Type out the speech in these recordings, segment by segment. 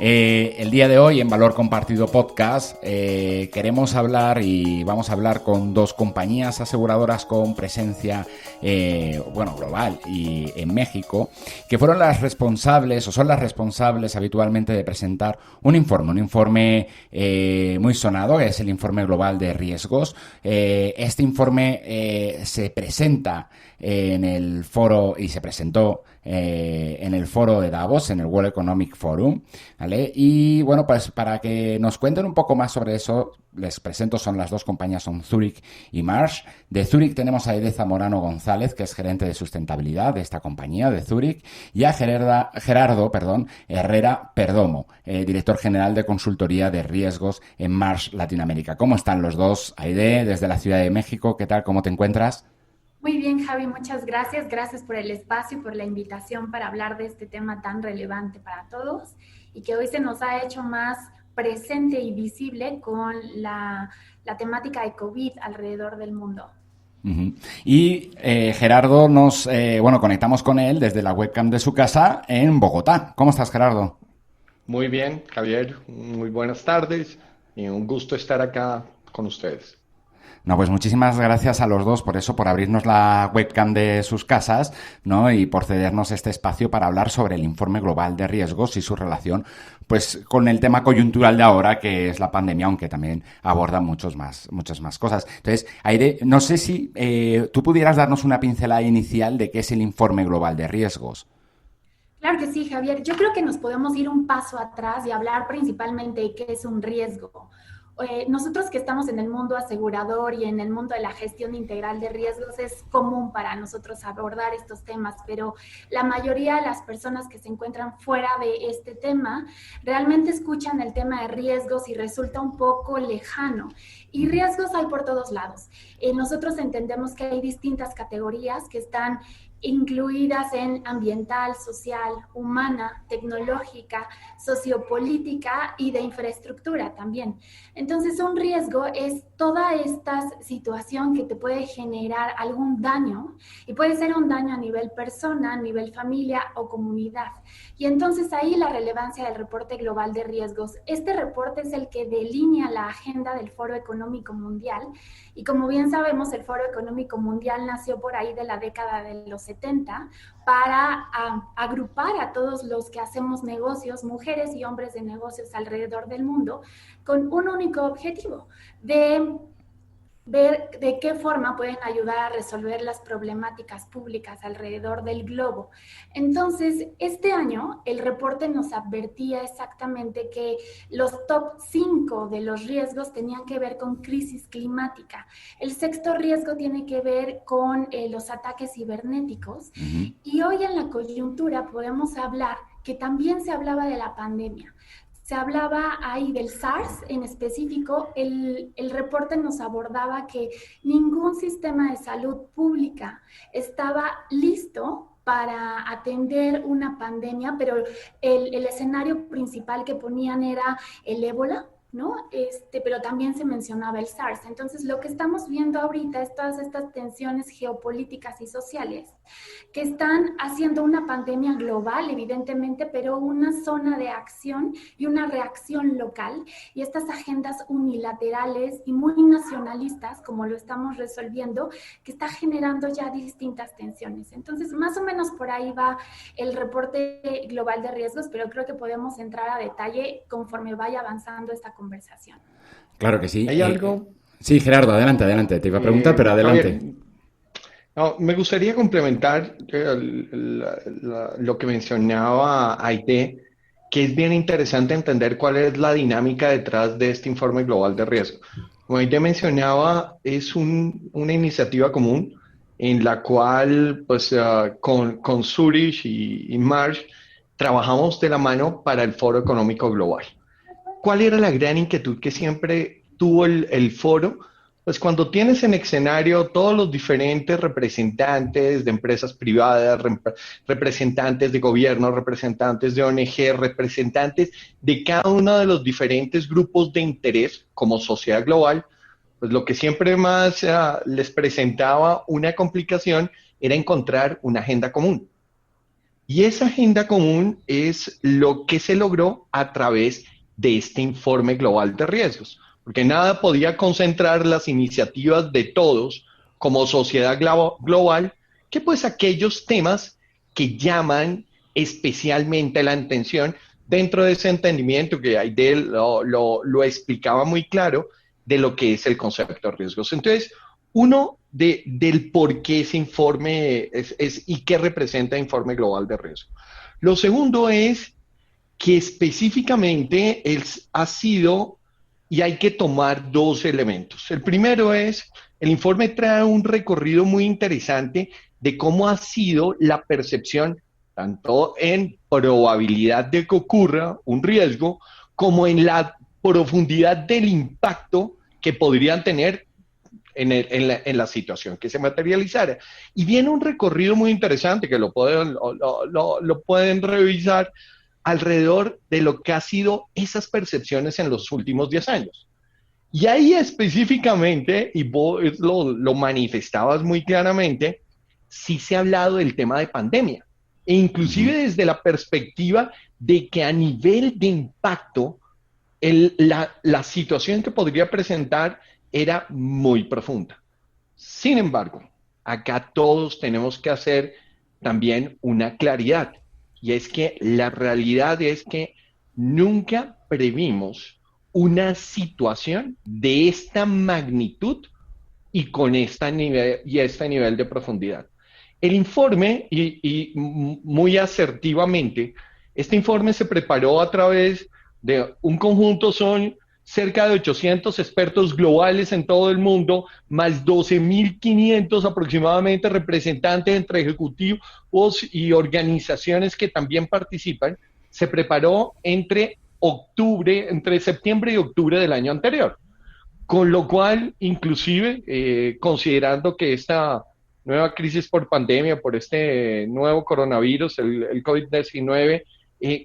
El día de hoy en Valor Compartido Podcast queremos hablar y vamos a hablar con dos compañías aseguradoras con presencia global y en México, que fueron las responsables o son las responsables habitualmente de presentar un informe muy sonado, que es el informe global de riesgos. Este informe se presenta en el foro y se presentó en el foro de Davos, en el World Economic Forum, ¿vale? Y bueno, pues para que nos cuenten un poco más sobre eso, les presento, son las dos compañías, son Zurich y Marsh. De Zurich tenemos a Aide Zamorano González, que es gerente de sustentabilidad de esta compañía, de Zurich, y a Gerardo Herrera Perdomo, director general de consultoría de riesgos en Marsh Latinoamérica. ¿Cómo están los dos? Aide, desde la Ciudad de México, ¿qué tal? ¿Cómo te encuentras? Muy bien, Javi, muchas gracias. Gracias por el espacio y por la invitación para hablar de este tema tan relevante para todos y que hoy se nos ha hecho más presente y visible con la temática de COVID alrededor del mundo. Uh-huh. Y Gerardo conectamos con él desde la webcam de su casa en Bogotá. ¿Cómo estás, Gerardo? Muy bien, Javier, muy buenas tardes y un gusto estar acá con ustedes. No, pues muchísimas gracias a los dos por eso, por abrirnos la webcam de sus casas, ¿no? Y por cedernos este espacio para hablar sobre el informe global de riesgos y su relación, pues, con el tema coyuntural de ahora, que es la pandemia, aunque también aborda muchas más cosas. Entonces, Aide, no sé si tú pudieras darnos una pincelada inicial de qué es el informe global de riesgos. Claro que sí, Javier. Yo creo que nos podemos ir un paso atrás y hablar principalmente de qué es un riesgo. Nosotros que estamos en el mundo asegurador y en el mundo de la gestión integral de riesgos, es común para nosotros abordar estos temas, pero la mayoría de las personas que se encuentran fuera de este tema realmente escuchan el tema de riesgos y resulta un poco lejano. Y riesgos hay por todos lados. Nosotros entendemos que hay distintas categorías que están incluidas en ambiental, social, humana, tecnológica, sociopolítica y de infraestructura también. Entonces, un riesgo es toda esta situación que te puede generar algún daño y puede ser un daño a nivel persona, a nivel familia o comunidad. Y entonces ahí la relevancia del reporte global de riesgos. Este reporte es el que delinea la agenda del Foro Económico Mundial y como bien sabemos, el Foro Económico Mundial nació por ahí de la década de los 70 para agrupar a todos los que hacemos negocios, mujeres y hombres de negocios alrededor del mundo, con un único objetivo, de ver de qué forma pueden ayudar a resolver las problemáticas públicas alrededor del globo. Entonces, este año el reporte nos advertía exactamente que los top 5 de los riesgos tenían que ver con crisis climática. El sexto riesgo tiene que ver con los ataques cibernéticos. Uh-huh. Y hoy en la coyuntura podemos hablar que también se hablaba de la pandemia. Se hablaba ahí del SARS en específico. El reporte nos abordaba que ningún sistema de salud pública estaba listo para atender una pandemia, pero el escenario principal que ponían era el ébola, ¿no? Pero también se mencionaba el SARS. Entonces, lo que estamos viendo ahorita es todas estas tensiones geopolíticas y sociales que están haciendo una pandemia global, evidentemente, pero una zona de acción y una reacción local. Y estas agendas unilaterales y muy nacionalistas, como lo estamos resolviendo, que está generando ya distintas tensiones. Entonces, más o menos por ahí va el reporte global de riesgos, pero creo que podemos entrar a detalle conforme vaya avanzando esta conversación. Claro que sí. ¿Hay algo? Sí, Gerardo, adelante. Te iba a preguntar, pero adelante. Javier, no, me gustaría complementar lo que mencionaba Aide, que es bien interesante entender cuál es la dinámica detrás de este informe global de riesgo. Como Aide mencionaba, es una iniciativa común en la cual, pues, con Zurich y Marsh trabajamos de la mano para el Foro Económico Global. ¿Cuál era la gran inquietud que siempre tuvo el foro? Pues cuando tienes en escenario todos los diferentes representantes de empresas privadas, representantes de gobierno, representantes de ONG, representantes de cada uno de los diferentes grupos de interés como sociedad global, pues lo que siempre más les presentaba una complicación era encontrar una agenda común. Y esa agenda común es lo que se logró a través de este informe global de riesgos, porque nada podía concentrar las iniciativas de todos como sociedad global que pues aquellos temas que llaman especialmente la atención dentro de ese entendimiento que Aidel lo explicaba muy claro de lo que es el concepto de riesgos. Entonces, uno del por qué ese informe y qué representa el informe global de riesgo. Lo segundo es que específicamente ha sido, y hay que tomar dos elementos. El primero es, el informe trae un recorrido muy interesante de cómo ha sido la percepción, tanto en probabilidad de que ocurra un riesgo, como en la profundidad del impacto que podrían tener en la situación que se materializara. Y viene un recorrido muy interesante que lo pueden revisar alrededor de lo que ha sido esas percepciones en los últimos 10 años. Y ahí específicamente, y vos lo manifestabas muy claramente, sí se ha hablado del tema de pandemia, e inclusive desde la perspectiva de que a nivel de impacto, la situación que podría presentar era muy profunda. Sin embargo, acá todos tenemos que hacer también una claridad, y es que la realidad es que nunca previmos una situación de esta magnitud y con este nivel de profundidad. El informe, y muy asertivamente, este informe se preparó a través de un conjunto, son cerca de 800 expertos globales en todo el mundo, más 12.500 aproximadamente representantes entre ejecutivos y organizaciones que también participan. Se preparó entre septiembre y octubre del año anterior. Con lo cual, inclusive, considerando que esta nueva crisis por pandemia, por este nuevo coronavirus, el COVID-19,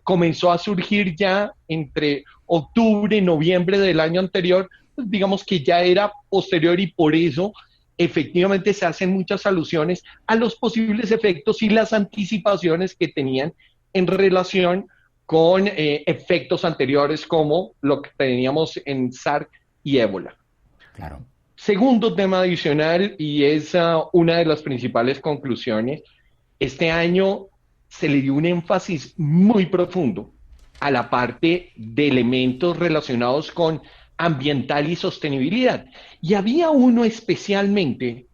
comenzó a surgir ya entre octubre y noviembre del año anterior, pues digamos que ya era posterior y por eso efectivamente se hacen muchas alusiones a los posibles efectos y las anticipaciones que tenían en relación con efectos anteriores como lo que teníamos en SARS y ébola. Claro. Segundo tema adicional, y es una de las principales conclusiones, este año se le dio un énfasis muy profundo a la parte de elementos relacionados con ambiental y sostenibilidad. Y había uno especialmente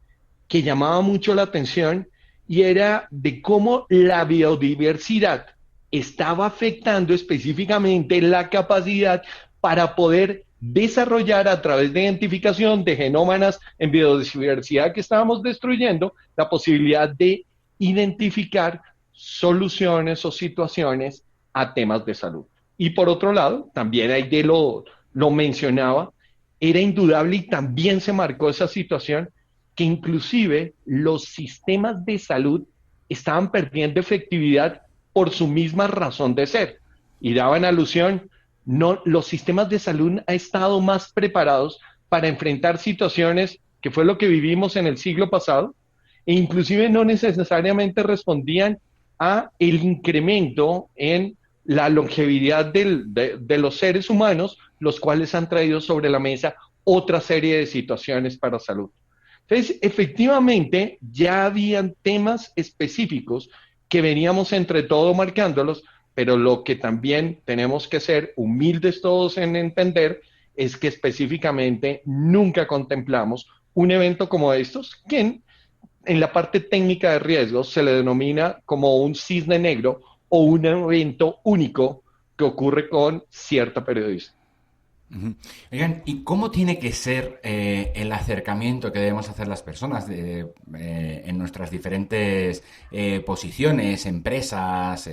que llamaba mucho la atención y era de cómo la biodiversidad estaba afectando específicamente la capacidad para poder desarrollar a través de identificación de genómanas en biodiversidad que estábamos destruyendo, la posibilidad de identificar soluciones o situaciones a temas de salud. Y por otro lado, también Aide lo mencionaba, era indudable y también se marcó esa situación que inclusive los sistemas de salud estaban perdiendo efectividad por su misma razón de ser. Y daban alusión, no, los sistemas de salud han estado más preparados para enfrentar situaciones que fue lo que vivimos en el siglo pasado, e inclusive no necesariamente respondían a el incremento en la longevidad de los seres humanos, los cuales han traído sobre la mesa otra serie de situaciones para salud. Entonces, efectivamente, ya habían temas específicos que veníamos entre todos marcándolos, pero lo que también tenemos que ser humildes todos en entender es que específicamente nunca contemplamos un evento como estos, que en la parte técnica de riesgos se le denomina como un cisne negro o un evento único que ocurre con cierta periodista. Uh-huh. Oigan, ¿y cómo tiene que ser el acercamiento que debemos hacer las personas en nuestras diferentes posiciones, empresas,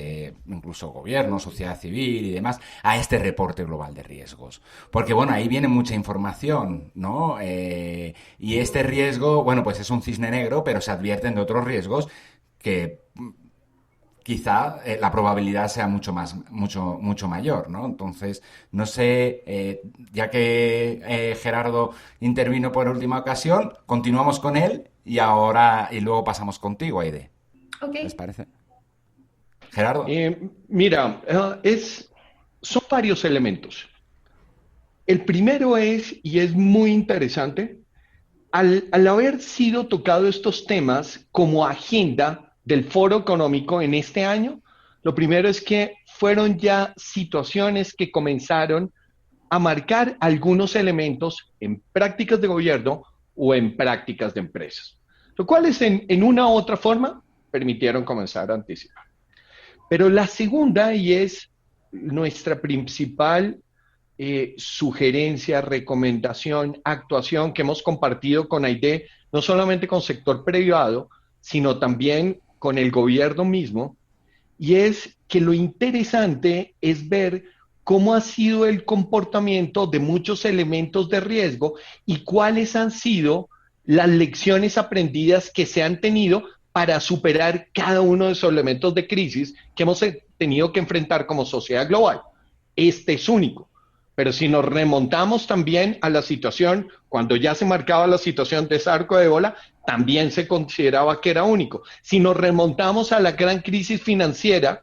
incluso gobierno, sociedad civil y demás, a este reporte global de riesgos? Porque, bueno, ahí viene mucha información, ¿no? Y este riesgo, bueno, pues es un cisne negro, pero se advierten de otros riesgos que quizá la probabilidad sea mucho mayor, ¿no? Entonces, no sé, ya que Gerardo intervino por última ocasión, continuamos con él y luego pasamos contigo, Aide. Ok. ¿Les parece? Gerardo. Mira, son varios elementos. El primero es, y es muy interesante, al haber sido tocado estos temas como agenda del Foro Económico en este año, lo primero es que fueron ya situaciones que comenzaron a marcar algunos elementos en prácticas de gobierno o en prácticas de empresas, lo cual es en una u otra forma permitieron comenzar a anticipar. Pero la segunda, y es nuestra principal sugerencia, recomendación, actuación que hemos compartido con AIDE, no solamente con sector privado, sino también con el gobierno mismo, y es que lo interesante es ver cómo ha sido el comportamiento de muchos elementos de riesgo y cuáles han sido las lecciones aprendidas que se han tenido para superar cada uno de esos elementos de crisis que hemos tenido que enfrentar como sociedad global. Este es único. Pero si nos remontamos también a la situación, cuando ya se marcaba la situación de sarco de ébola, también se consideraba que era único. Si nos remontamos a la gran crisis financiera,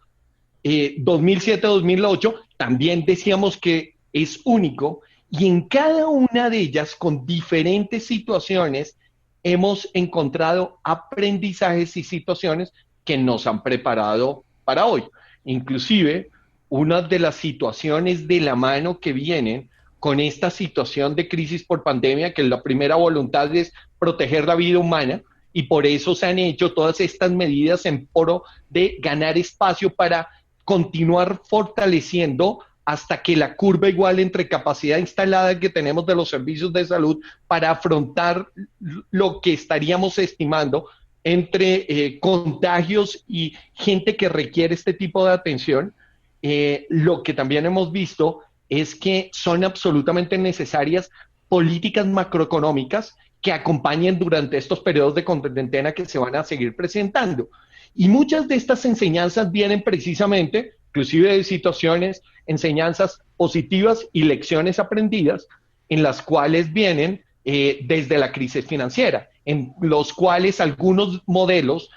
2007-2008, también decíamos que es único, y en cada una de ellas, con diferentes situaciones, hemos encontrado aprendizajes y situaciones que nos han preparado para hoy. Inclusive, una de las situaciones de la mano que vienen con esta situación de crisis por pandemia, que la primera voluntad es proteger la vida humana, y por eso se han hecho todas estas medidas en pro de ganar espacio para continuar fortaleciendo hasta que la curva igual entre capacidad instalada que tenemos de los servicios de salud para afrontar lo que estaríamos estimando entre contagios y gente que requiere este tipo de atención. Lo que también hemos visto es que son absolutamente necesarias políticas macroeconómicas que acompañen durante estos periodos de cuarentena que se van a seguir presentando. Y muchas de estas enseñanzas vienen precisamente, inclusive de situaciones, enseñanzas positivas y lecciones aprendidas, en las cuales vienen desde la crisis financiera, en los cuales algunos modelos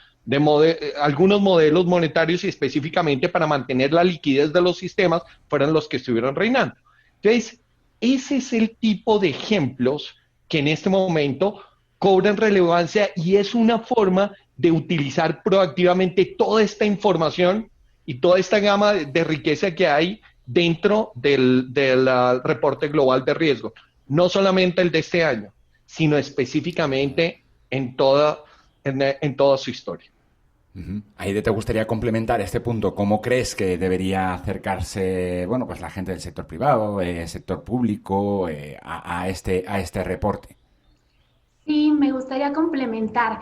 monetarios y específicamente para mantener la liquidez de los sistemas fueron los que estuvieron reinando. Entonces, ese es el tipo de ejemplos que en este momento cobran relevancia y es una forma de utilizar proactivamente toda esta información y toda esta gama de riqueza que hay dentro del reporte global de riesgo. No solamente el de este año, sino específicamente en toda su historia. Aide, ¿te gustaría complementar este punto? ¿Cómo crees que debería acercarse, bueno, pues la gente del sector privado, sector público, a este reporte? Sí, me gustaría complementar.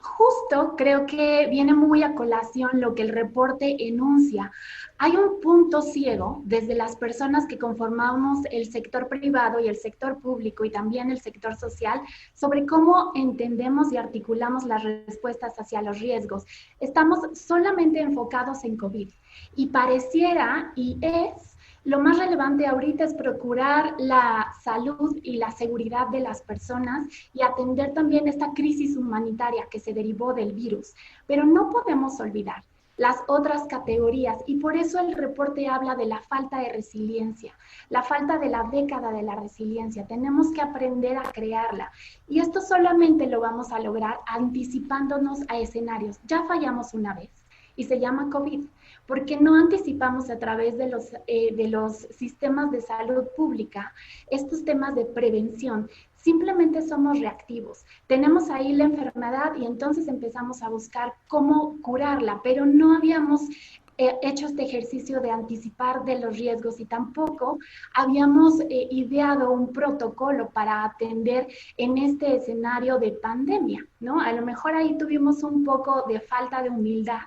Justo creo que viene muy a colación lo que el reporte enuncia. Hay un punto ciego desde las personas que conformamos el sector privado y el sector público y también el sector social sobre cómo entendemos y articulamos las respuestas hacia los riesgos. Estamos solamente enfocados en COVID y pareciera y es lo más relevante ahorita es procurar la salud y la seguridad de las personas y atender también esta crisis humanitaria que se derivó del virus. Pero no podemos olvidar las otras categorías y por eso el reporte habla de la falta de resiliencia, la falta de la década de la resiliencia. Tenemos que aprender a crearla y esto solamente lo vamos a lograr anticipándonos a escenarios. Ya fallamos una vez y se llama COVID. Porque no anticipamos a través de los sistemas de salud pública estos temas de prevención. Simplemente somos reactivos. Tenemos ahí la enfermedad y entonces empezamos a buscar cómo curarla, pero no habíamos hecho este ejercicio de anticipar de los riesgos y tampoco habíamos ideado un protocolo para atender en este escenario de pandemia, ¿no? A lo mejor ahí tuvimos un poco de falta de humildad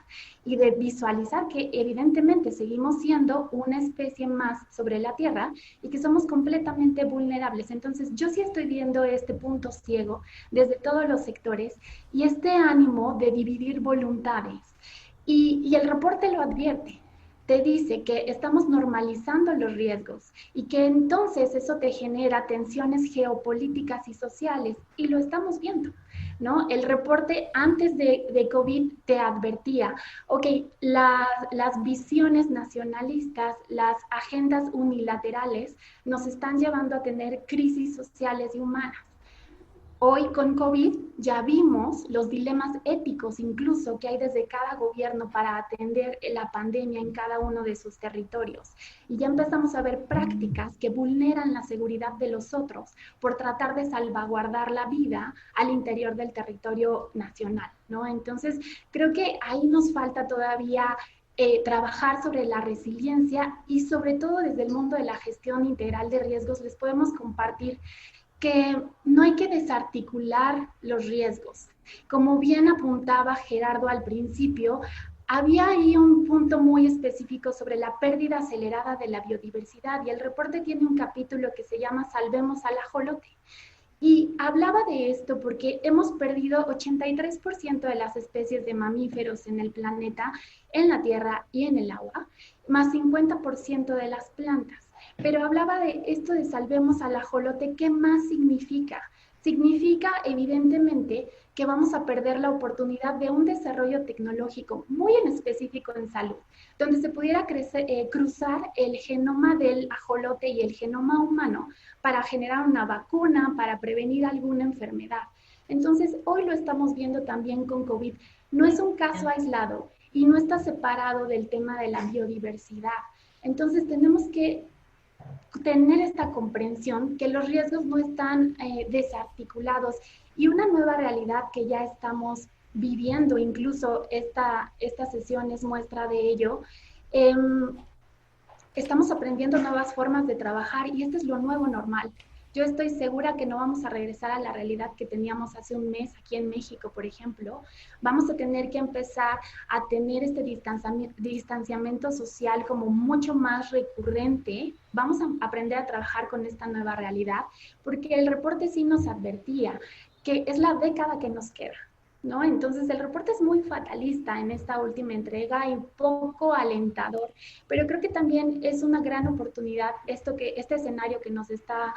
y de visualizar que evidentemente seguimos siendo una especie más sobre la Tierra y que somos completamente vulnerables. Entonces yo sí estoy viendo este punto ciego desde todos los sectores y este ánimo de dividir voluntades. Y el reporte lo advierte, te dice que estamos normalizando los riesgos y que entonces eso te genera tensiones geopolíticas y sociales y lo estamos viendo. ¿no? El reporte antes de COVID te advertía, ok, las visiones nacionalistas, las agendas unilaterales nos están llevando a tener crisis sociales y humanas. Hoy con COVID ya vimos los dilemas éticos incluso que hay desde cada gobierno para atender la pandemia en cada uno de sus territorios. Y ya empezamos a ver prácticas que vulneran la seguridad de los otros por tratar de salvaguardar la vida al interior del territorio nacional, ¿no? Entonces, creo que ahí nos falta todavía trabajar sobre la resiliencia y sobre todo desde el mundo de la gestión integral de riesgos les podemos compartir que no hay que desarticular los riesgos. Como bien apuntaba Gerardo al principio, había ahí un punto muy específico sobre la pérdida acelerada de la biodiversidad y el reporte tiene un capítulo que se llama Salvemos al ajolote. Y hablaba de esto porque hemos perdido 83% de las especies de mamíferos en el planeta, en la tierra y en el agua, más 50% de las plantas. Pero hablaba de esto de salvemos al ajolote, ¿qué más significa? Significa, evidentemente, que vamos a perder la oportunidad de un desarrollo tecnológico muy en específico en salud, donde se pudiera cruzar el genoma del ajolote y el genoma humano para generar una vacuna, para prevenir alguna enfermedad. Entonces, hoy lo estamos viendo también con COVID. No es un caso aislado y no está separado del tema de la biodiversidad. Entonces, tenemos que tener esta comprensión que los riesgos no están desarticulados y una nueva realidad que ya estamos viviendo, incluso esta sesión es muestra de ello. Estamos aprendiendo nuevas formas de trabajar y este es lo nuevo normal. Yo estoy segura que no vamos a regresar a la realidad que teníamos hace un mes aquí en México, por ejemplo. Vamos a tener que empezar a tener este distanciamiento social como mucho más recurrente. Vamos a aprender a trabajar con esta nueva realidad, porque el reporte sí nos advertía que es la década que nos queda, ¿no? Entonces el reporte es muy fatalista en esta última entrega y poco alentador, pero creo que también es una gran oportunidad este escenario que nos está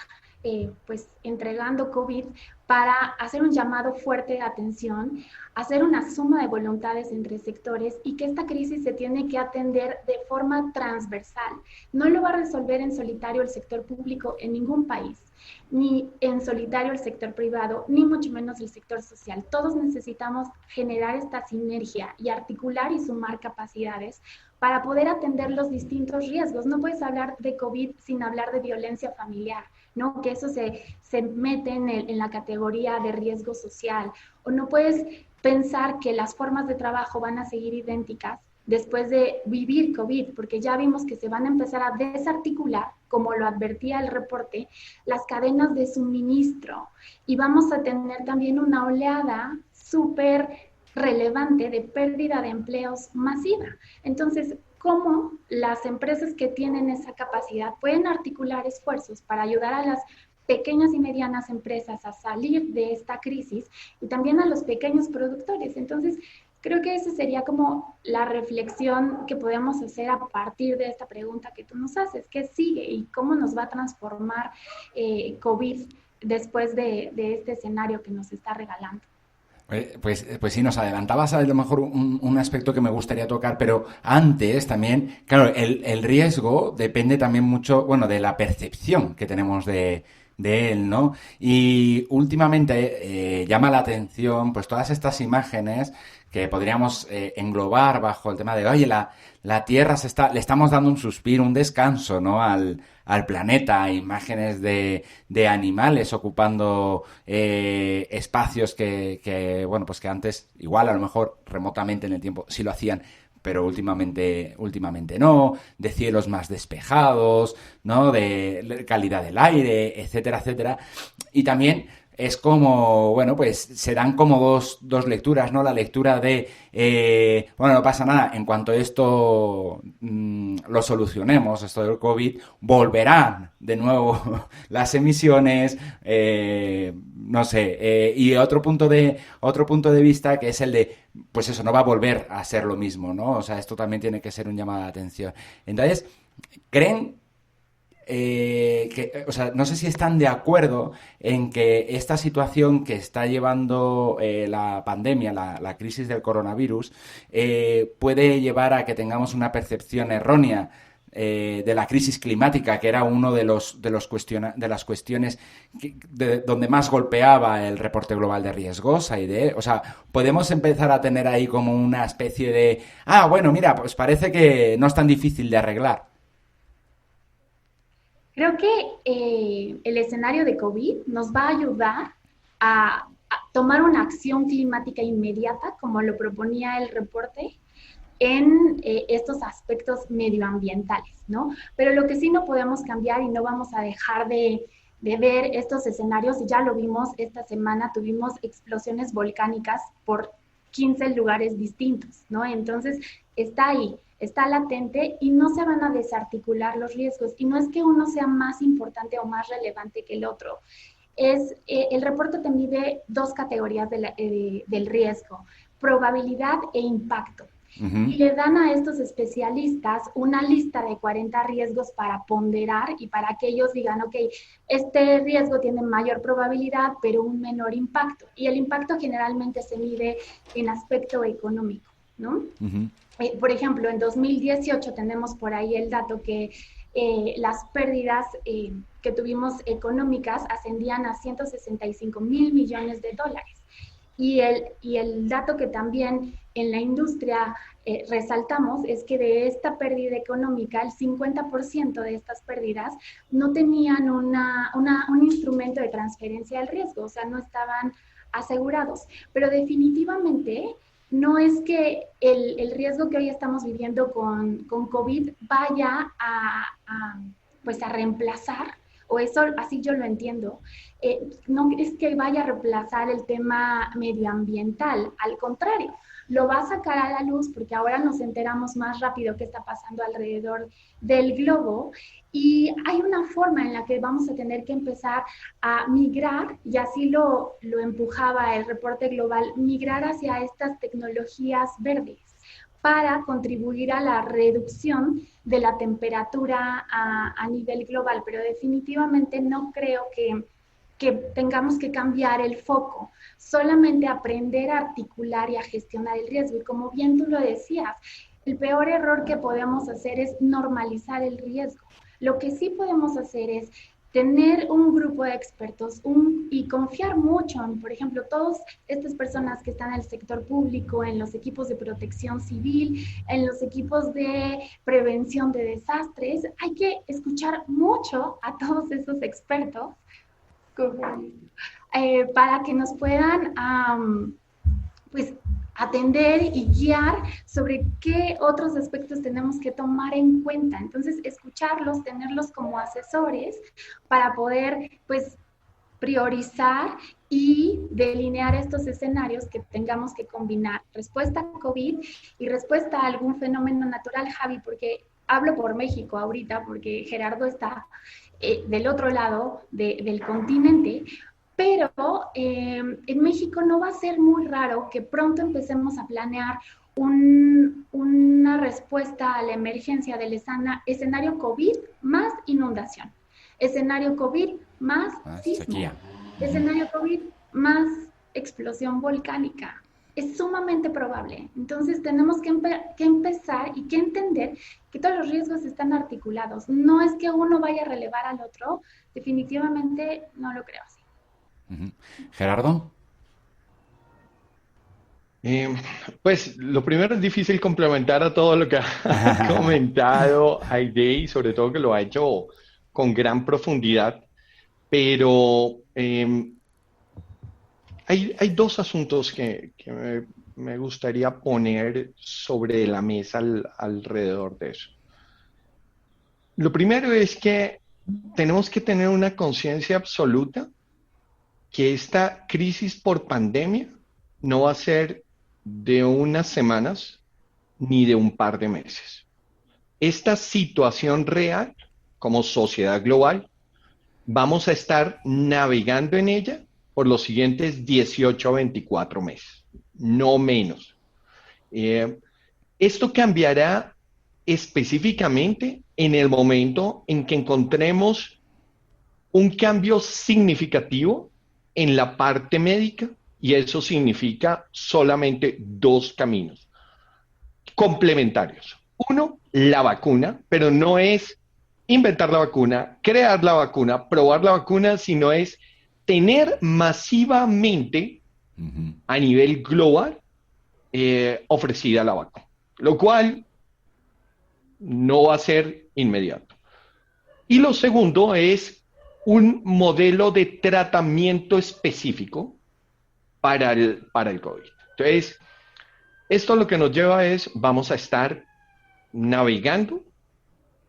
pues entregando COVID para hacer un llamado fuerte de atención, hacer una suma de voluntades entre sectores y que esta crisis se tiene que atender de forma transversal. No lo va a resolver en solitario el sector público en ningún país, ni en solitario el sector privado, ni mucho menos el sector social. Todos necesitamos generar esta sinergia y articular y sumar capacidades para poder atender los distintos riesgos. No puedes hablar de COVID sin hablar de violencia familiar, ¿no? Que eso se mete en la categoría de riesgo social. O no puedes pensar que las formas de trabajo van a seguir idénticas después de vivir COVID, porque ya vimos que se van a empezar a desarticular, como lo advertía el reporte, las cadenas de suministro. Y vamos a tener también una oleada súper relevante de pérdida de empleos masiva. Entonces, ¿cómo las empresas que tienen esa capacidad pueden articular esfuerzos para ayudar a las pequeñas y medianas empresas a salir de esta crisis y también a los pequeños productores? Entonces, creo que esa sería como la reflexión que podemos hacer a partir de esta pregunta que tú nos haces. ¿Qué sigue y cómo nos va a transformar COVID después de este escenario que nos está regalando? Pues sí, nos adelantabas a lo mejor un aspecto que me gustaría tocar, pero antes también, claro, el riesgo depende también mucho, bueno, de la percepción que tenemos de él, ¿no? Y últimamente llama la atención pues todas estas imágenes que podríamos englobar bajo el tema de, oye, la Tierra le estamos dando un suspiro, un descanso, ¿no? Al planeta, imágenes de animales ocupando espacios que, bueno, pues que antes, igual a lo mejor remotamente en el tiempo sí lo hacían, pero últimamente no, de cielos más despejados, ¿no? De calidad del aire, etcétera, etcétera. Y también es como, bueno, pues se dan como dos lecturas, ¿no? La lectura de, bueno, no pasa nada, en cuanto esto lo solucionemos, esto del COVID, volverán de nuevo las emisiones, no sé, y otro punto de vista que es el de, pues eso, no va a volver a ser lo mismo, ¿no? O sea, esto también tiene que ser un llamado de atención. Entonces, ¿creen o sea, no sé si están de acuerdo en que esta situación que está llevando la pandemia, la crisis del coronavirus, puede llevar a que tengamos una percepción errónea de la crisis climática, que era uno de las cuestiones donde más golpeaba el reporte global de riesgos, Aide. O sea, podemos empezar a tener ahí como una especie de, bueno, mira, pues parece que no es tan difícil de arreglar. Creo que el escenario de COVID nos va a ayudar a tomar una acción climática inmediata, como lo proponía el reporte, en estos aspectos medioambientales, ¿no? Pero lo que sí no podemos cambiar y no vamos a dejar de ver estos escenarios, y ya lo vimos esta semana, tuvimos explosiones volcánicas por 15 lugares distintos, ¿no? Entonces, está ahí, está latente y no se van a desarticular los riesgos. Y no es que uno sea más importante o más relevante que el otro. El reporte te mide dos categorías del riesgo: probabilidad e impacto. Uh-huh. Y le dan a estos especialistas una lista de 40 riesgos para ponderar y para que ellos digan, ok, este riesgo tiene mayor probabilidad, pero un menor impacto. Y el impacto generalmente se mide en aspecto económico, ¿no? Uh-huh. Por ejemplo, en 2018 tenemos por ahí el dato que las pérdidas que tuvimos económicas ascendían a 165,000 millones de dólares. Y el dato que también en la industria resaltamos es que de esta pérdida económica, el 50% de estas pérdidas no tenían un instrumento de transferencia del riesgo, o sea, no estaban asegurados. Pero definitivamente no es que el riesgo que hoy estamos viviendo con COVID vaya pues a reemplazar, o eso así yo lo entiendo, no es que vaya a reemplazar el tema medioambiental, al contrario, lo va a sacar a la luz porque ahora nos enteramos más rápido qué está pasando alrededor del globo, y hay una forma en la que vamos a tener que empezar a migrar, y así lo empujaba el reporte global, migrar hacia estas tecnologías verdes para contribuir a la reducción de la temperatura a nivel global, pero definitivamente no creo que tengamos que cambiar el foco, solamente aprender a articular y a gestionar el riesgo. Y como bien tú lo decías, el peor error que podemos hacer es normalizar el riesgo. Lo que sí podemos hacer es tener un grupo de expertos y confiar mucho en, por ejemplo, todas estas personas que están en el sector público, en los equipos de protección civil, en los equipos de prevención de desastres. Hay que escuchar mucho a todos esos expertos para que nos puedan pues atender y guiar sobre qué otros aspectos tenemos que tomar en cuenta. Entonces, escucharlos, tenerlos como asesores para poder, pues, priorizar y delinear estos escenarios que tengamos que combinar respuesta a COVID y respuesta a algún fenómeno natural, Javi, porque hablo por México ahorita, porque Gerardo está del otro lado del continente. Pero en México no va a ser muy raro que pronto empecemos a planear una respuesta a la emergencia del escenario COVID más inundación, escenario COVID más sismo, sequía. Escenario COVID más explosión volcánica. Es sumamente probable. Entonces tenemos que empezar y que entender que todos los riesgos están articulados. No es que uno vaya a relevar al otro, definitivamente no lo creo así. Gerardo. Pues lo primero, es difícil complementar a todo lo que ha comentado Aide, y sobre todo que lo ha hecho con gran profundidad, pero hay dos asuntos que me gustaría poner sobre la mesa alrededor de eso. Lo primero es que tenemos que tener una conciencia absoluta que esta crisis por pandemia no va a ser de unas semanas ni de un par de meses. Esta situación real, como sociedad global, vamos a estar navegando en ella por los siguientes 18 a 24 meses, no menos. Esto cambiará específicamente en el momento en que encontremos un cambio significativo en la parte médica, y eso significa solamente dos caminos complementarios. Uno, la vacuna, pero no es inventar la vacuna, crear la vacuna, probar la vacuna, sino es tener masivamente a nivel global ofrecida la vacuna, lo cual no va a ser inmediato. Y lo segundo es un modelo de tratamiento específico para el COVID. Entonces, esto lo que nos lleva es, vamos a estar navegando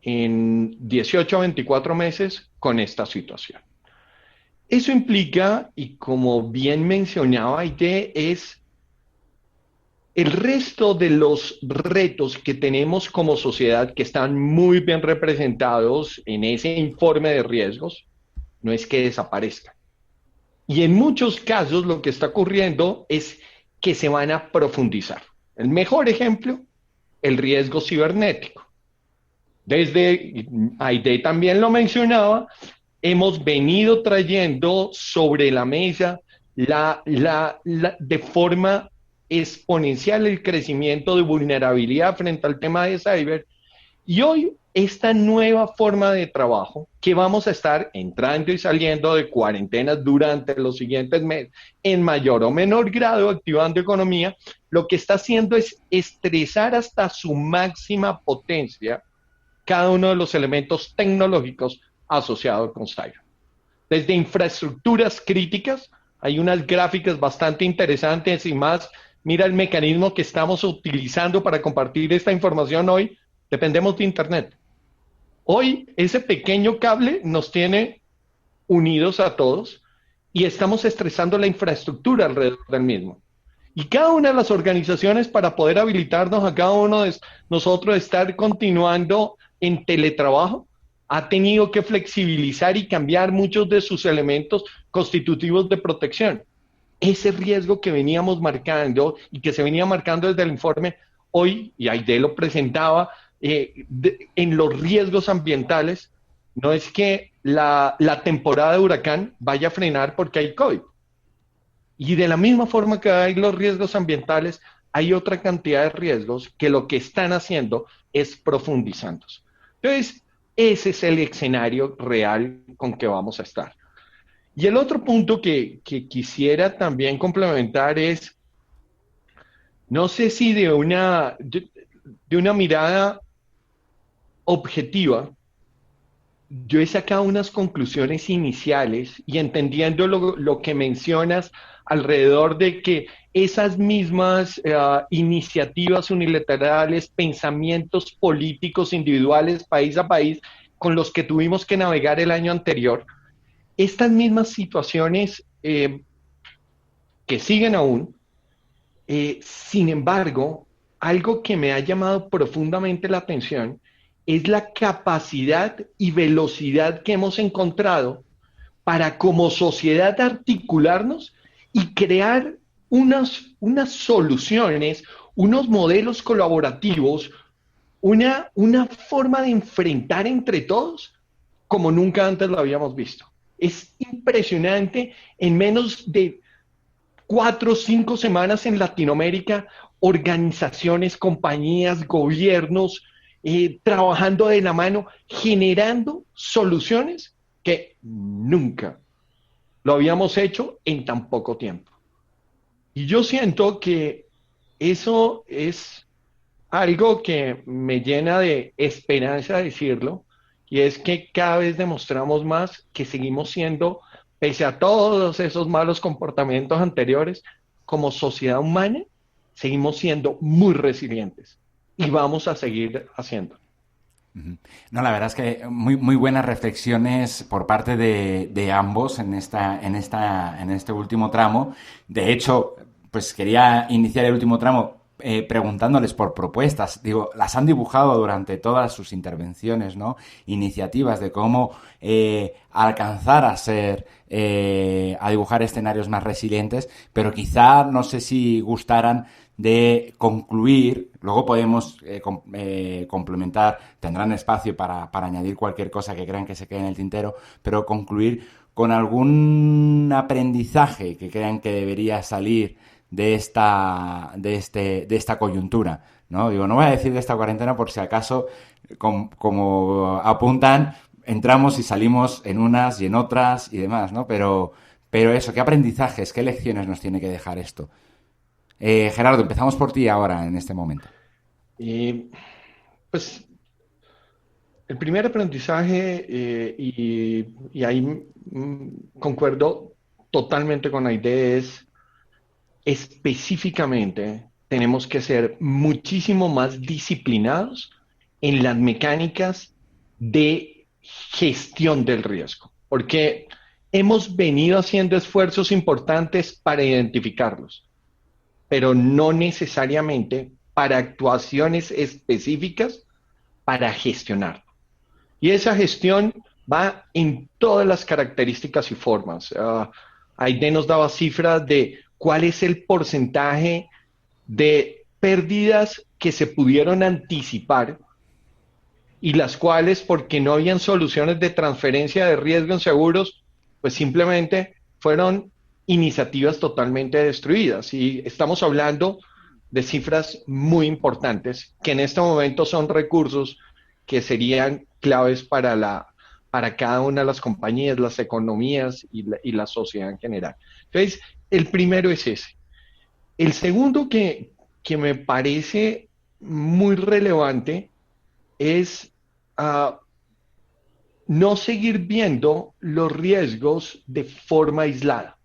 en 18 a 24 meses con esta situación. Eso implica, y como bien mencionaba Aide, es el resto de los retos que tenemos como sociedad que están muy bien representados en ese informe de riesgos, no es que desaparezcan. Y en muchos casos lo que está ocurriendo es que se van a profundizar. El mejor ejemplo, el riesgo cibernético. Desde, Aide también lo mencionaba, hemos venido trayendo sobre la mesa de forma exponencial el crecimiento de vulnerabilidad frente al tema de cyber. Y hoy esta nueva forma de trabajo, que vamos a estar entrando y saliendo de cuarentenas durante los siguientes meses, en mayor o menor grado, activando economía, lo que está haciendo es estresar hasta su máxima potencia cada uno de los elementos tecnológicos asociados con cyber. Desde infraestructuras críticas, hay unas gráficas bastante interesantes y más, mira el mecanismo que estamos utilizando para compartir esta información hoy, dependemos de Internet. Hoy ese pequeño cable nos tiene unidos a todos y estamos estresando la infraestructura alrededor del mismo. Y cada una de las organizaciones, para poder habilitarnos a cada uno de nosotros estar continuando en teletrabajo, ha tenido que flexibilizar y cambiar muchos de sus elementos constitutivos de protección. Ese riesgo que veníamos marcando y que se venía marcando desde el informe, hoy, y Aide lo presentaba, en los riesgos ambientales, no es que la temporada de huracán vaya a frenar porque hay COVID. Y de la misma forma que hay los riesgos ambientales, hay otra cantidad de riesgos que lo que están haciendo es profundizándose. Entonces, ese es el escenario real con que vamos a estar. Y el otro punto que quisiera también complementar es, no sé si de una mirada objetiva, yo he sacado unas conclusiones iniciales y entendiendo lo que mencionas alrededor de que esas mismas iniciativas unilaterales, pensamientos políticos individuales, país a país, con los que tuvimos que navegar el año anterior, estas mismas situaciones que siguen aún, sin embargo, algo que me ha llamado profundamente la atención es la capacidad y velocidad que hemos encontrado para como sociedad articularnos y crear unas soluciones, unos modelos colaborativos, una forma de enfrentar entre todos como nunca antes lo habíamos visto. Es impresionante, en menos de 4 o 5 semanas en Latinoamérica, organizaciones, compañías, gobiernos, trabajando de la mano, generando soluciones que nunca lo habíamos hecho en tan poco tiempo. Y yo siento que eso es algo que me llena de esperanza decirlo, y es que cada vez demostramos más que seguimos siendo, pese a todos esos malos comportamientos anteriores, como sociedad humana, seguimos siendo muy resilientes y vamos a seguir haciendo. No, la verdad es que muy, muy buenas reflexiones por parte de ambos en este último tramo. De hecho, pues quería iniciar el último tramo preguntándoles por propuestas. Digo, las han dibujado durante todas sus intervenciones, ¿no? Iniciativas de cómo alcanzar a dibujar escenarios más resilientes, pero quizá no sé si gustaran de concluir, luego podemos complementar, tendrán espacio para añadir cualquier cosa que crean que se quede en el tintero, pero concluir con algún aprendizaje que crean que debería salir de esta coyuntura, ¿no? Digo, no voy a decir de esta cuarentena por si acaso, como apuntan, entramos y salimos en unas y en otras y demás, ¿no? Pero eso, ¿qué aprendizajes, qué lecciones nos tiene que dejar esto? Gerardo, empezamos por ti ahora, en este momento. Pues el primer aprendizaje, y ahí concuerdo totalmente con Aide, es específicamente tenemos que ser muchísimo más disciplinados en las mecánicas de gestión del riesgo, porque hemos venido haciendo esfuerzos importantes para identificarlos, pero no necesariamente para actuaciones específicas para gestionar. Y esa gestión va en todas las características y formas. Aide nos daba cifras de cuál es el porcentaje de pérdidas que se pudieron anticipar y las cuales, porque no habían soluciones de transferencia de riesgo en seguros, pues simplemente fueron iniciativas totalmente destruidas. Y estamos hablando de cifras muy importantes que en este momento son recursos que serían claves para cada una de las compañías, las economías y la sociedad en general. Entonces, el primero es ese. El segundo que me parece muy relevante es no seguir viendo los riesgos de forma aislada.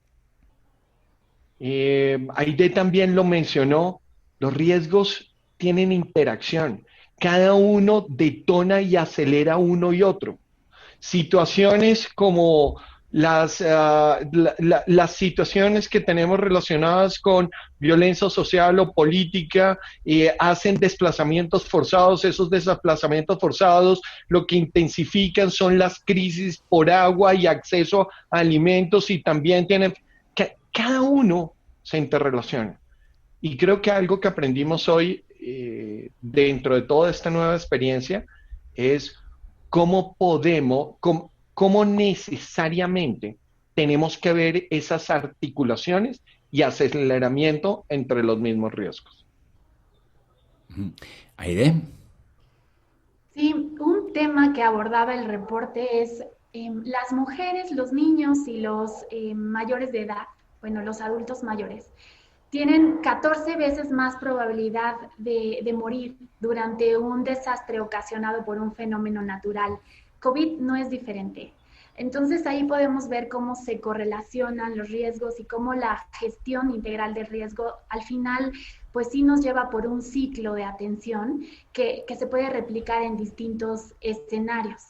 Aide también lo mencionó, los riesgos tienen interacción. Cada uno detona y acelera uno y otro. Situaciones como las situaciones que tenemos relacionadas con violencia social o política hacen desplazamientos forzados. Esos desplazamientos forzados lo que intensifican son las crisis por agua y acceso a alimentos, y también tienen cada uno se interrelaciona. Y creo que algo que aprendimos hoy dentro de toda esta nueva experiencia es cómo cómo necesariamente tenemos que ver esas articulaciones y aceleramiento entre los mismos riesgos. Aide. Sí, un tema que abordaba el reporte es las mujeres, los niños y los mayores de edad, bueno, los adultos mayores, tienen 14 veces más probabilidad de morir durante un desastre ocasionado por un fenómeno natural. COVID no es diferente. Entonces ahí podemos ver cómo se correlacionan los riesgos y cómo la gestión integral del riesgo al final pues sí nos lleva por un ciclo de atención que se puede replicar en distintos escenarios.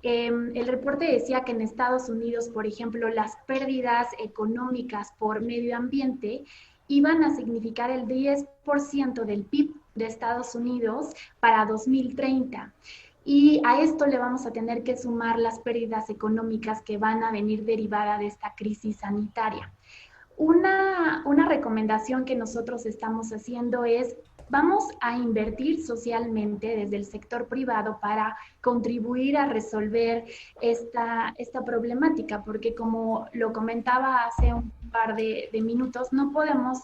El reporte decía que en Estados Unidos, por ejemplo, las pérdidas económicas por medio ambiente iban a significar el 10% del PIB de Estados Unidos para 2030. Y a esto le vamos a tener que sumar las pérdidas económicas que van a venir derivadas de esta crisis sanitaria. Una recomendación que nosotros estamos haciendo es, vamos a invertir socialmente desde el sector privado para contribuir a resolver esta problemática, porque como lo comentaba hace un par de minutos, no podemos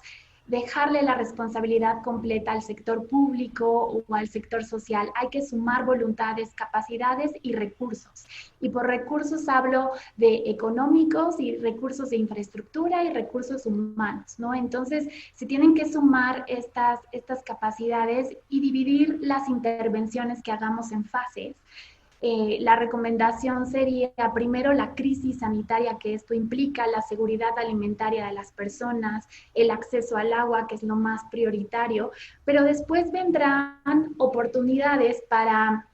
dejarle la responsabilidad completa al sector público o al sector social. Hay que sumar voluntades, capacidades y recursos. Y por recursos hablo de económicos y recursos de infraestructura y recursos humanos, ¿no? Entonces, se tienen que sumar estas capacidades y dividir las intervenciones que hagamos en fases. La recomendación sería primero la crisis sanitaria que esto implica, la seguridad alimentaria de las personas, el acceso al agua, que es lo más prioritario, pero después vendrán oportunidades para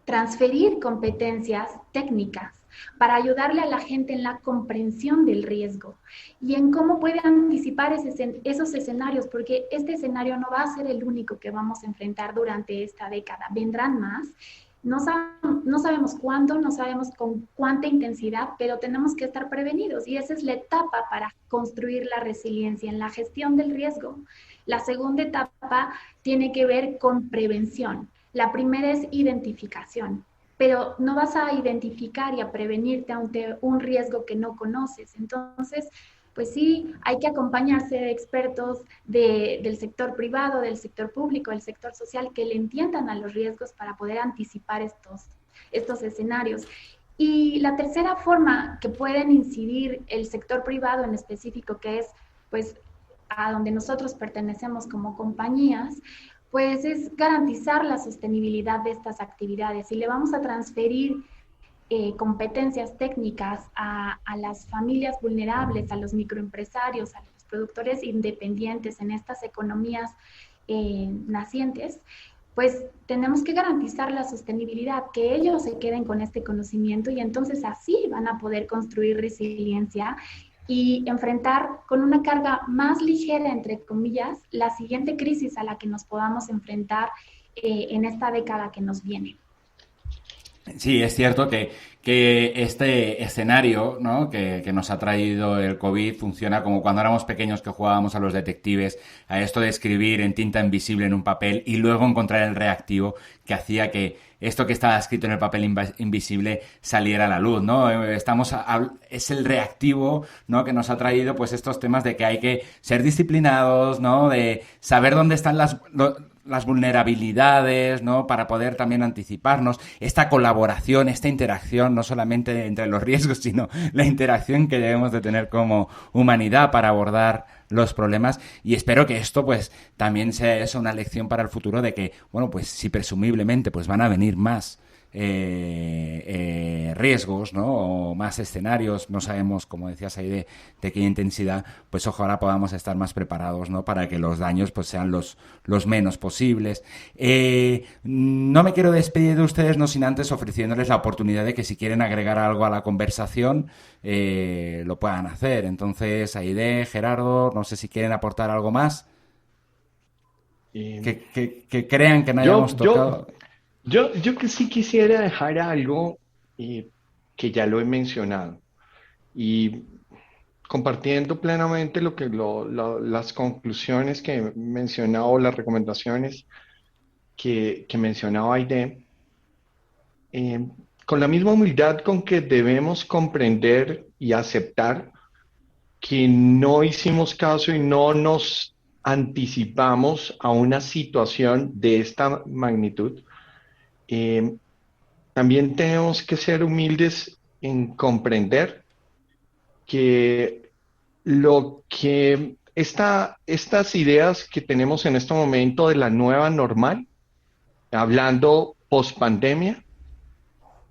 transferir competencias técnicas, para ayudarle a la gente en la comprensión del riesgo y en cómo puede anticipar esos escenarios, porque este escenario no va a ser el único que vamos a enfrentar durante esta década, vendrán más. No sabemos cuándo, no sabemos con cuánta intensidad, pero tenemos que estar prevenidos y esa es la etapa para construir la resiliencia en la gestión del riesgo. La segunda etapa tiene que ver con prevención. La primera es identificación, pero no vas a identificar y a prevenirte ante un riesgo que no conoces. Entonces, pues sí, hay que acompañarse de expertos del sector privado, del sector público, del sector social, que le entiendan a los riesgos para poder anticipar estos escenarios. Y la tercera forma que pueden incidir el sector privado en específico, que es pues a donde nosotros pertenecemos como compañías, pues es garantizar la sostenibilidad de estas actividades. Y le vamos a transferir competencias técnicas a las familias vulnerables, a los microempresarios, a los productores independientes en estas economías nacientes, pues tenemos que garantizar la sostenibilidad, que ellos se queden con este conocimiento y entonces así van a poder construir resiliencia y enfrentar con una carga más ligera, entre comillas, la siguiente crisis a la que nos podamos enfrentar en esta década que nos viene. Sí, es cierto que este escenario, ¿no?, que nos ha traído el COVID funciona como cuando éramos pequeños, que jugábamos a los detectives, a esto de escribir en tinta invisible en un papel y luego encontrar el reactivo que hacía que esto que estaba escrito en el papel invisible saliera a la luz, ¿no? Es el reactivo, ¿no?, que nos ha traído pues estos temas de que hay que ser disciplinados, ¿no?, de saber dónde están las vulnerabilidades, ¿no?, para poder también anticiparnos, esta colaboración, esta interacción, no solamente entre los riesgos, sino la interacción que debemos de tener como humanidad para abordar los problemas. Y espero que esto pues también sea eso, una lección para el futuro de que, bueno, pues si presumiblemente pues van a venir más riesgos, ¿no?, o más escenarios, no sabemos, como decías ahí, de qué intensidad, pues ojalá podamos estar más preparados, ¿no?, para que los daños pues sean los menos posibles. No me quiero despedir de ustedes, no sin antes ofreciéndoles la oportunidad de que si quieren agregar algo a la conversación, lo puedan hacer. Entonces, Aide, Gerardo, no sé si quieren aportar algo más que crean que no hayamos tocado. Yo que sí quisiera dejar algo que ya lo he mencionado y compartiendo plenamente las conclusiones que he mencionado, las recomendaciones que mencionaba Aide, con la misma humildad con que debemos comprender y aceptar que no hicimos caso y no nos anticipamos a una situación de esta magnitud. Eh, También tenemos que ser humildes en comprender que estas ideas que tenemos en este momento de la nueva normal, hablando post pandemia,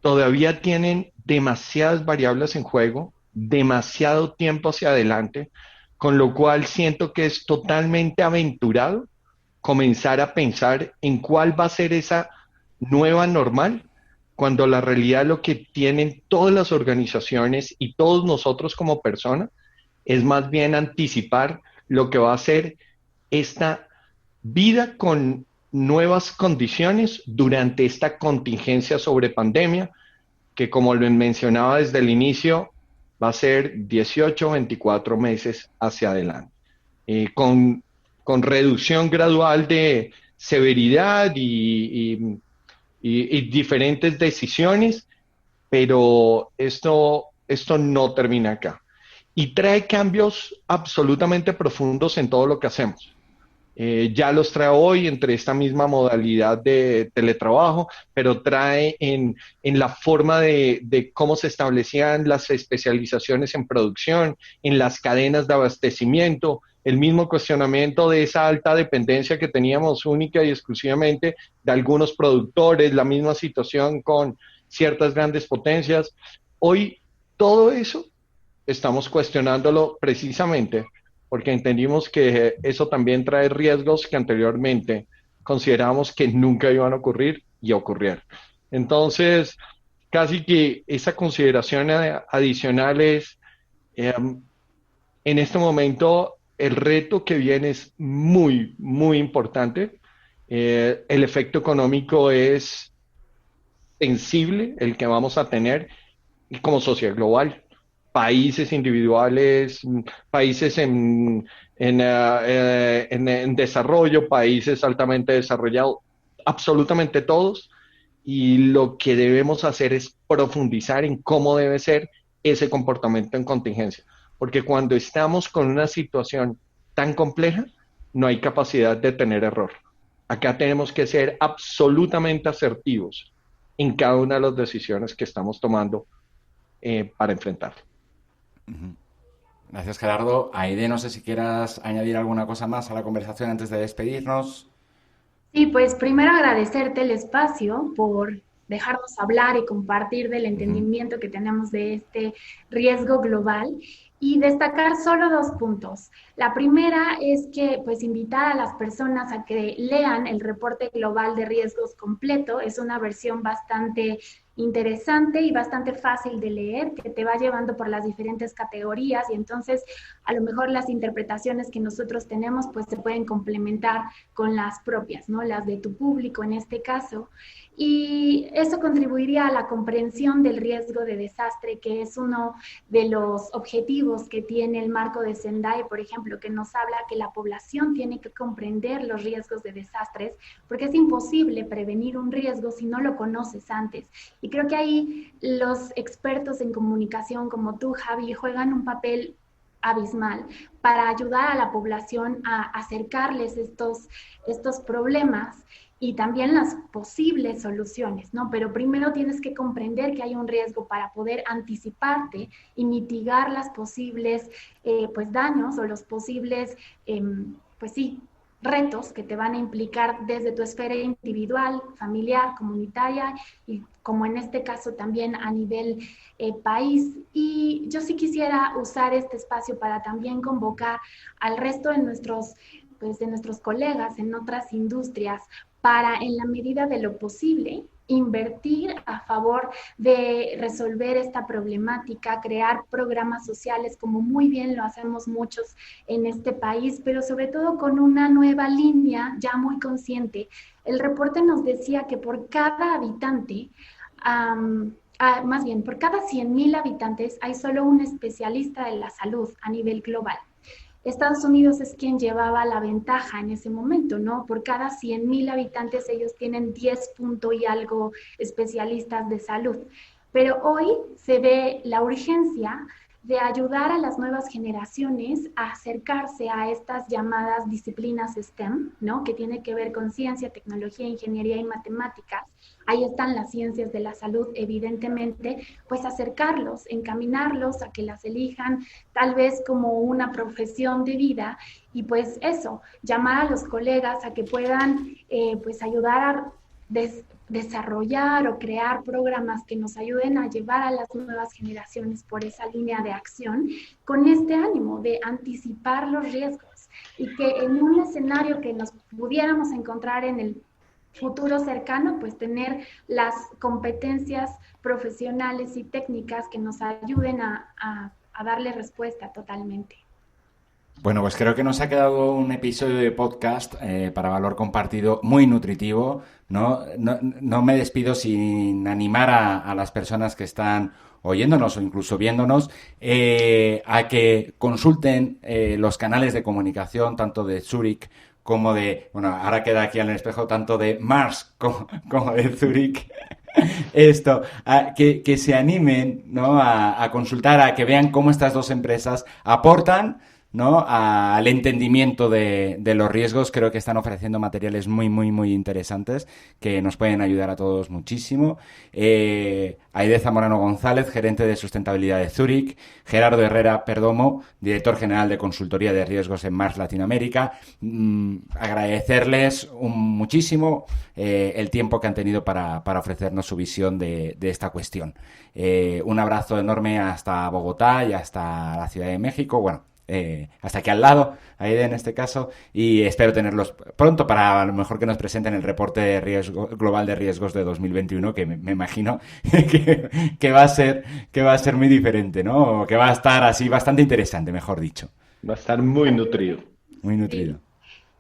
todavía tienen demasiadas variables en juego, demasiado tiempo hacia adelante, con lo cual siento que es totalmente aventurado comenzar a pensar en cuál va a ser esa nueva normal, cuando la realidad lo que tienen todas las organizaciones y todos nosotros como personas es más bien anticipar lo que va a ser esta vida con nuevas condiciones durante esta contingencia sobre pandemia, que como lo mencionaba desde el inicio, va a ser 18, 24 meses hacia adelante, con reducción gradual de severidad y diferentes decisiones, pero esto no termina acá. Y trae cambios absolutamente profundos en todo lo que hacemos. Ya los trae hoy entre esta misma modalidad de teletrabajo, pero trae en la forma de cómo se establecían las especializaciones en producción, en las cadenas de abastecimiento, el mismo cuestionamiento de esa alta dependencia que teníamos única y exclusivamente de algunos productores, la misma situación con ciertas grandes potencias. Hoy todo eso estamos cuestionándolo precisamente porque entendimos que eso también trae riesgos que anteriormente considerábamos que nunca iban a ocurrir y ocurrieron. Entonces, casi que esa consideración adicional es, en este momento, el reto que viene es muy, muy importante. El efecto económico es sensible, el que vamos a tener como sociedad global. países individuales, países en desarrollo, países altamente desarrollados, absolutamente todos. Y lo que debemos hacer es profundizar en cómo debe ser ese comportamiento en contingencia. Porque cuando estamos con una situación tan compleja, no hay capacidad de tener error. Acá tenemos que ser absolutamente asertivos en cada una de las decisiones que estamos tomando para enfrentarlo. Gracias, Gerardo. Aide, no sé si quieras añadir alguna cosa más a la conversación antes de despedirnos. Sí, pues primero agradecerte el espacio por dejarnos hablar y compartir del entendimiento que tenemos de este riesgo global y destacar solo 2 puntos. La primera es que pues invitar a las personas a que lean el reporte global de riesgos completo. Es una versión bastante interesante y bastante fácil de leer, que te va llevando por las diferentes categorías y entonces a lo mejor las interpretaciones que nosotros tenemos pues se pueden complementar con las propias, ¿no? Las de tu público en este caso. Y eso contribuiría a la comprensión del riesgo de desastre, que es uno de los objetivos que tiene el marco de Sendai, por ejemplo, que nos habla que la población tiene que comprender los riesgos de desastres, porque es imposible prevenir un riesgo si no lo conoces antes. Y creo que ahí los expertos en comunicación como tú, Javi, juegan un papel abismal para ayudar a la población a acercarles estos problemas y también las posibles soluciones, ¿no? Pero primero tienes que comprender que hay un riesgo para poder anticiparte y mitigar las posibles pues daños o los posibles, pues sí, retos que te van a implicar desde tu esfera individual, familiar, comunitaria y como en este caso también a nivel país. Y yo sí quisiera usar este espacio para también convocar al resto de nuestros colegas en otras industrias para, en la medida de lo posible, invertir a favor de resolver esta problemática, crear programas sociales, como muy bien lo hacemos muchos en este país, pero sobre todo con una nueva línea ya muy consciente. El reporte nos decía que por cada habitante, más bien, por cada 100,000 habitantes hay solo un especialista de la salud a nivel global. Estados Unidos es quien llevaba la ventaja en ese momento, ¿no? Por cada 100,000 habitantes ellos tienen 10 punto y algo especialistas de salud. Pero hoy se ve la urgencia de ayudar a las nuevas generaciones a acercarse a estas llamadas disciplinas STEM, ¿no? Que tiene que ver con ciencia, tecnología, ingeniería y matemáticas. Ahí están las ciencias de la salud, evidentemente, pues acercarlos, encaminarlos a que las elijan tal vez como una profesión de vida y pues eso, llamar a los colegas a que puedan pues ayudar a desarrollar o crear programas que nos ayuden a llevar a las nuevas generaciones por esa línea de acción con este ánimo de anticipar los riesgos y que en un escenario que nos pudiéramos encontrar en el futuro cercano, pues tener las competencias profesionales y técnicas que nos ayuden a darle respuesta totalmente. Bueno, pues creo que nos ha quedado un episodio de podcast para Valor Compartido muy nutritivo. No me despido sin animar a las personas que están oyéndonos o incluso viéndonos a que consulten los canales de comunicación tanto de Zurich como de, bueno, ahora queda aquí en el espejo, tanto de Mars como de Zurich. Que se animen, ¿no? a consultar, a que vean cómo estas dos empresas aportan, ¿no? al entendimiento de los riesgos. Creo que están ofreciendo materiales muy, muy, muy interesantes que nos pueden ayudar a todos muchísimo. Aide Zamorano González, gerente de sustentabilidad de Zurich. Gerardo Herrera Perdomo, director general de consultoría de riesgos en Mars Latinoamérica. Agradecerles muchísimo el tiempo que han tenido para ofrecernos su visión de esta cuestión. Un abrazo enorme hasta Bogotá y hasta la Ciudad de México. Bueno, hasta aquí al lado, Aide en este caso, y espero tenerlos pronto para a lo mejor que nos presenten el reporte de riesgo global de riesgos de 2021, que me imagino que va a ser muy diferente, ¿no? O que va a estar así bastante interesante, mejor dicho. Va a estar muy nutrido. Muy nutrido.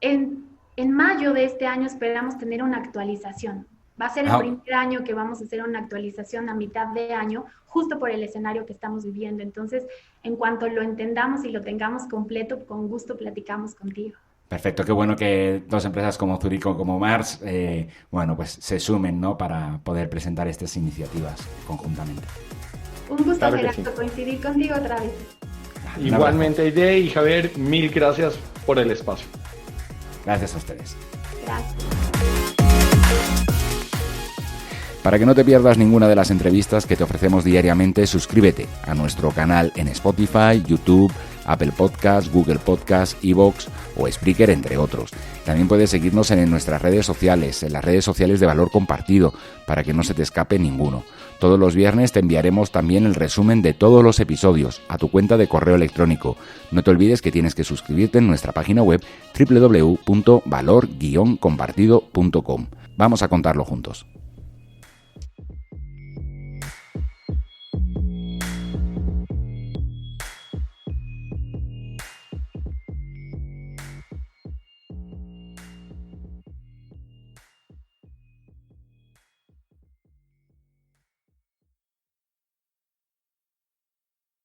En mayo de este año esperamos tener una actualización Va a ser el primer año que vamos a hacer una actualización a mitad de año, justo por el escenario que estamos viviendo. Entonces, en cuanto lo entendamos y lo tengamos completo, con gusto platicamos contigo. Perfecto, qué bueno que dos empresas como Zurich o como Mars, pues se sumen, ¿no? Para poder presentar estas iniciativas conjuntamente. Un gusto, claro, Gerardo, coincidir contigo otra vez. Igualmente, Aide y Javier, mil gracias por el espacio. Gracias a ustedes. Gracias. Para que no te pierdas ninguna de las entrevistas que te ofrecemos diariamente, suscríbete a nuestro canal en Spotify, YouTube, Apple Podcasts, Google Podcasts, iVoox o Spreaker, entre otros. También puedes seguirnos en nuestras redes sociales, en las redes sociales de Valor Compartido, para que no se te escape ninguno. Todos los viernes te enviaremos también el resumen de todos los episodios a tu cuenta de correo electrónico. No te olvides que tienes que suscribirte en nuestra página web www.valor-compartido.com. Vamos a contarlo juntos.